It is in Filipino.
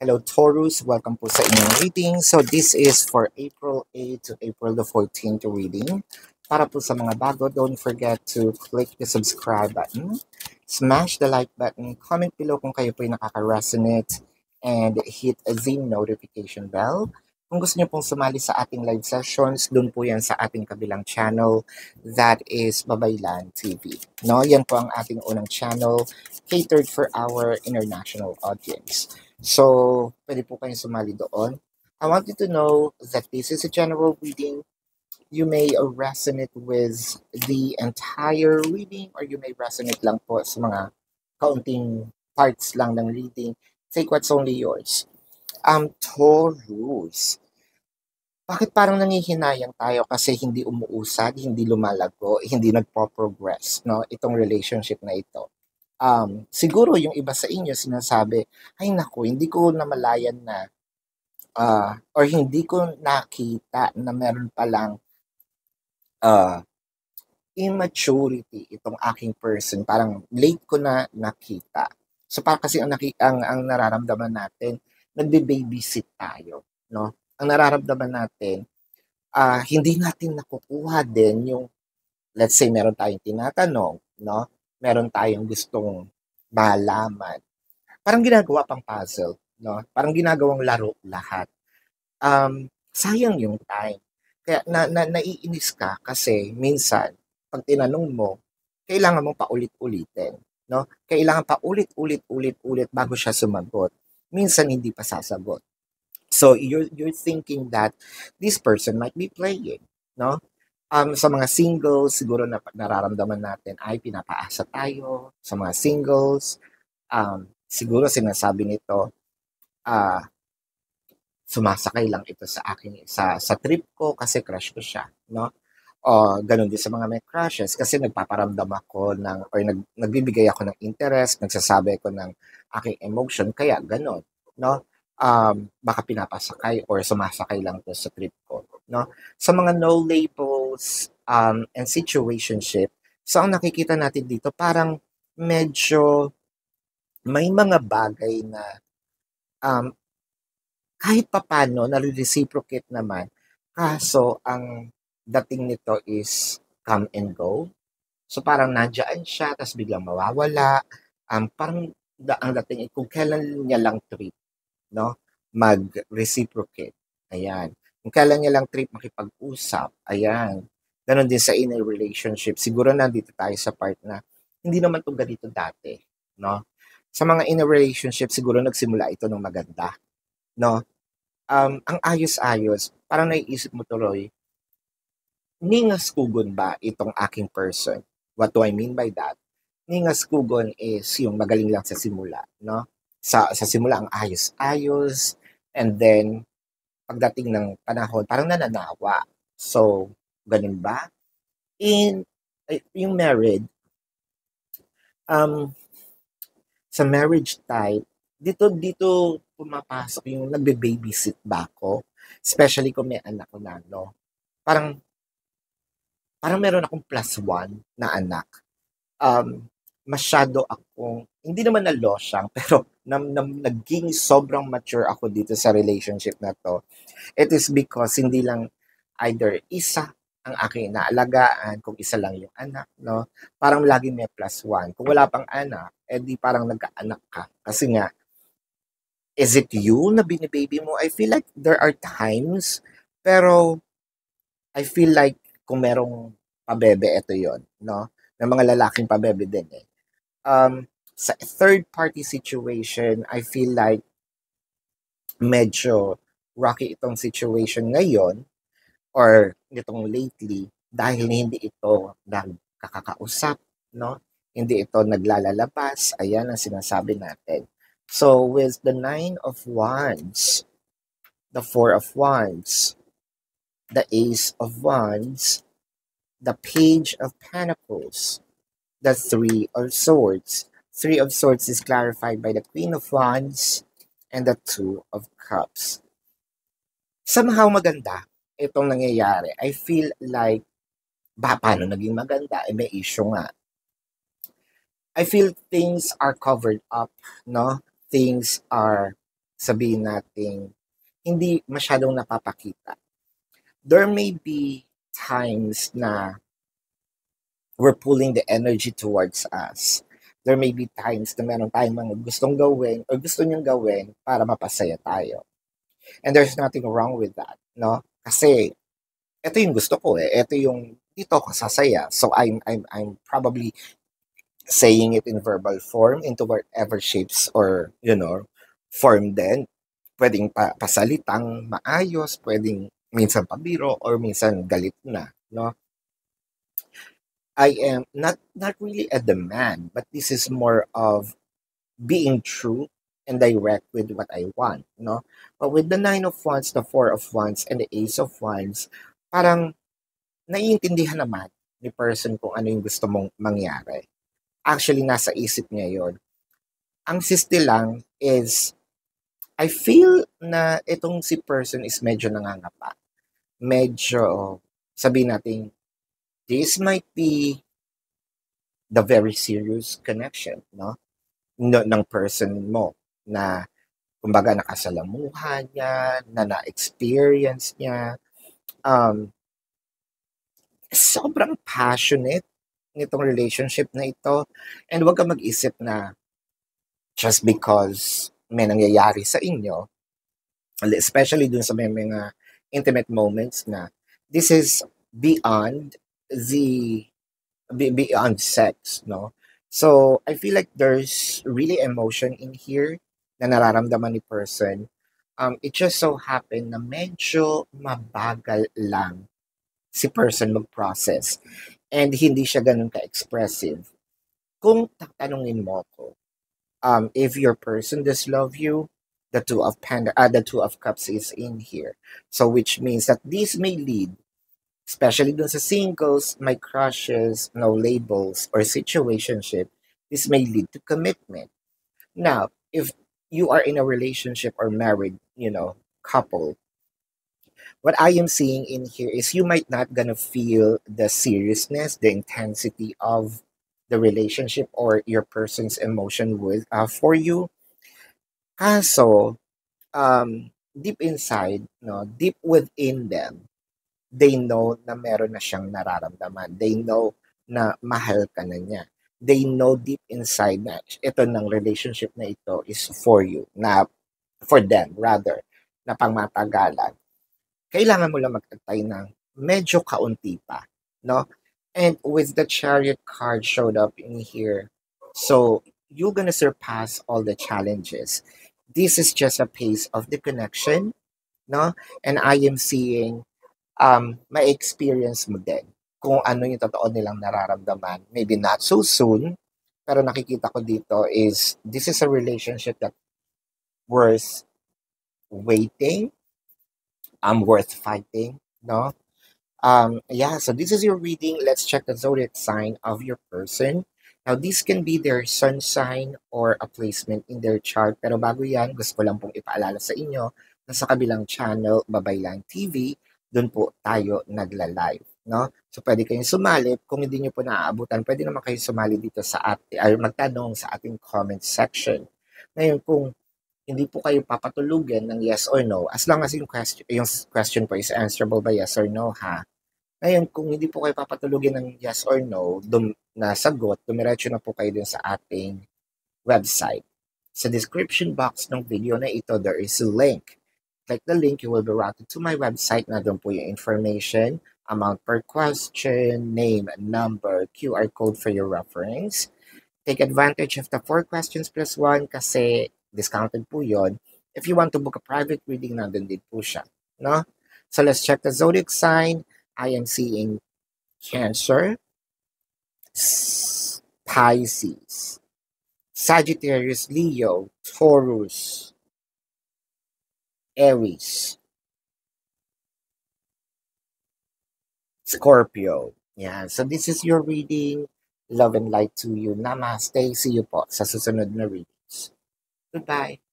Hello Taurus, welcome po sa inyong reading. So this is for April 8 to April the 14th reading. Para po sa mga bago, don't forget to click the subscribe button, smash the like button, comment below kung kayo po ay nakaka-resonate, and hit the notification bell. Kung gusto niyo pong sumali sa ating live sessions, dun po yan sa ating kabilang channel, that is Babaylan TV. No, yan po ang ating unang channel catered for our international audience. So, pwede po kayong sumali doon. I want you to know that this is a general reading. You may resonate with the entire reading or you may resonate lang po sa mga kaunting parts lang ng reading. Take what's only yours. Taurus. Bakit parang nangihinayang tayo kasi hindi umuusad, hindi lumalago, hindi nagpo-progress, no? Itong relationship na ito. Siguro yung iba sa inyo sinasabi, ay naku, hindi ko namalayan na or hindi ko nakita na meron palang immaturity itong aking person. Parang late ko na nakita. So parang kasi ang nararamdaman natin, nagbe-babysit tayo, no? Ang nararamdaman natin, hindi natin nakukuha din yung, let's say, meron tayong tinatanong, no? Meron tayong gustong malaman. Parang ginagawa pang puzzle, no? Parang ginagawang laro lahat. Sayang yung time. Kaya naiinis ka kasi minsan, pag tinanong mo, kailangan mong paulit-ulitin, no? Kailangan paulit-ulit-ulit-ulit bago siya sumagot. Minsan hindi pa sasagot. So you're thinking that this person might be playing, no? Sa mga singles, siguro na nararamdaman natin ay pinapaasa tayo. Sa mga singles, siguro sinasabi nito, sumasakay lang ito sa akin sa trip ko kasi crush ko siya, no? O ganun din sa mga may crushes kasi nagpaparamdam ako ng or nagbibigay ako ng interest, nagsasabi ako ng aking emotion kaya ganun, no? Baka pinapasakay or sumasakay lang to sa trip ko, no? Sa mga no labels and situationship, so ang nakikita natin dito parang medyo may mga bagay na um, kahit papano nare-reciprocate naman. Kaso ang dating nito is come and go. So parang nandiyan siya, tapos biglang mawawala. Parang ang dating kung kailan niya lang trip, no? Mag-reciprocate. Ayan. Kung kailan niya lang trip makipag-usap. Ayan. Ganon din sa inner relationship. Siguro nandito tayo sa part na hindi naman itong ganito dati, no? Sa mga inner relationship, siguro nagsimula ito ng maganda, no? Ang ayos-ayos, parang naiisip mo tuloy, ningas kugon ba itong aking person? What do I mean by that? Ningas kugon is yung magaling lang sa simula, no? Sa simula ang ayos-ayos, and then pagdating ng panahon, parang nananawa. So, ganun ba? Yung married, um, sa marriage type, dito pumapasok yung nagbe-babysit ba ako? Especially kung may anak ko na, no? Parang meron akong plus one na anak. Masyado akong, hindi naman na-losyang, pero naging sobrang mature ako dito sa relationship na to. It is because hindi lang either isa ang aking inaalagaan, kung isa lang yung anak, no? Parang lagi may plus one. Kung wala pang anak, edi parang nagkaanak ka. Kasi nga, is it you na binibaby mo? I feel like there are times, pero I feel like kung merong pabebe, ito yon, no? Ng mga lalaking pabebe din eh. Sa third party situation, I feel like medyo rocky itong situation ngayon or nitong lately dahil hindi ito nagkakausap, no? Hindi ito naglalalabas. Ayan ang sinasabi natin. So with the 9 of Wands, the 4 of Wands, the Ace of Wands, the Page of Pentacles, the 3 of Swords. 3 of Swords is clarified by the Queen of Wands and the 2 of Cups. Somehow maganda itong nangyayari. I feel like, paano naging maganda? May issue nga. I feel things are covered up, no? Things are sabihin natin, hindi masyadong napapakita. There may be times na we're pulling the energy towards us. There may be times na meron tayong mga gustong gawin or gusto niyong gawin para mapasaya tayo. And there's nothing wrong with that, no? Kasi ito yung gusto ko eh. Ito yung dito ako sasaya. So I'm probably saying it in verbal form into whatever shapes or, form din. Pwedeng pasalitang maayos, pwedeng minsan pabiro or minsan galit na, no? I am not really a demand, but this is more of being true and direct with what I want, no? But with the Nine of Wands, the Four of Wands, and the Ace of Wands, parang naiintindihan naman ni person kung ano yung gusto mong mangyari. Actually, nasa isip niya yon. Ang siste lang is, I feel na itong si person is medyo nangangapa. Medyo, sabihin natin, this might be the very serious connection, no? Ng person mo na kumbaga nakasalamuhan niya, na na-experience niya. Sobrang passionate nitong relationship na ito. And huwag ka mag-isip na just because may nangyayari sa inyo, especially dun sa may mga intimate moments na this is beyond the beyond sex, no? So, I feel like there's really emotion in here na nararamdaman ni person. It just so happened na medyo mabagal lang si person mag-process and hindi siya ganun ka-expressive. Kung tatanungin mo ko, if your person does love you, the two of cups is in here. So which means that this may lead, especially dun sa singles, my crushes, no labels, or situationship, this may lead to commitment. Now, if you are in a relationship or married, couple, what I am seeing in here is you might not gonna feel the seriousness, the intensity of the relationship or your person's emotion with for you. Kaso, deep inside, no, deep within them, they know na meron na siyang nararamdaman. They know na mahal ka na niya. They know deep inside na ito ng relationship na ito is for you, na for them rather, na pangmatagalan. Kailangan mo lang magtagtay ng medyo kaunti pa, no? And with the Chariot card showed up in here, so you're gonna surpass all the challenges. This is just a pace of the connection, no? And I am seeing may experience mo din kung ano yung totoo nilang nararamdaman. Maybe not so soon, pero nakikita ko dito is this is a relationship that worth waiting, worth fighting, no? Yeah, so this is your reading. Let's check the zodiac sign of your person. Now, this can be their sun sign or a placement in their chart. Pero bago yan, gusto ko lang pong ipaalala sa inyo na sa kabilang channel, Babaylan TV, doon po tayo nagla-live. No? So, pwede kayong sumali. Kung hindi nyo po naaabutan, pwede naman kayong sumali dito sa ating, ay magtanong sa ating comment section. Ngayon, kung hindi po kayo papatulugan ng yes or no, as long as yung question po is answerable by yes or no, ha? Ngayon, kung hindi po kayo papatulugin ng yes or no na sagot, dumiretso na po kayo dun sa ating website. Sa description box ng video na ito, there is a link. Click the link, you will be routed to my website na doon po yung information, amount per question, name, number, QR code for your reference. Take advantage of the 4 questions plus 1 kasi discounted po yon. If you want to book a private reading, nandun din po siya. No? So let's check the zodiac sign. I am seeing Cancer, Pisces, Sagittarius, Leo, Taurus, Aries, Scorpio. Yeah, so this is your reading. Love and light to you. Namaste. See you po sa susunod na readings. Goodbye.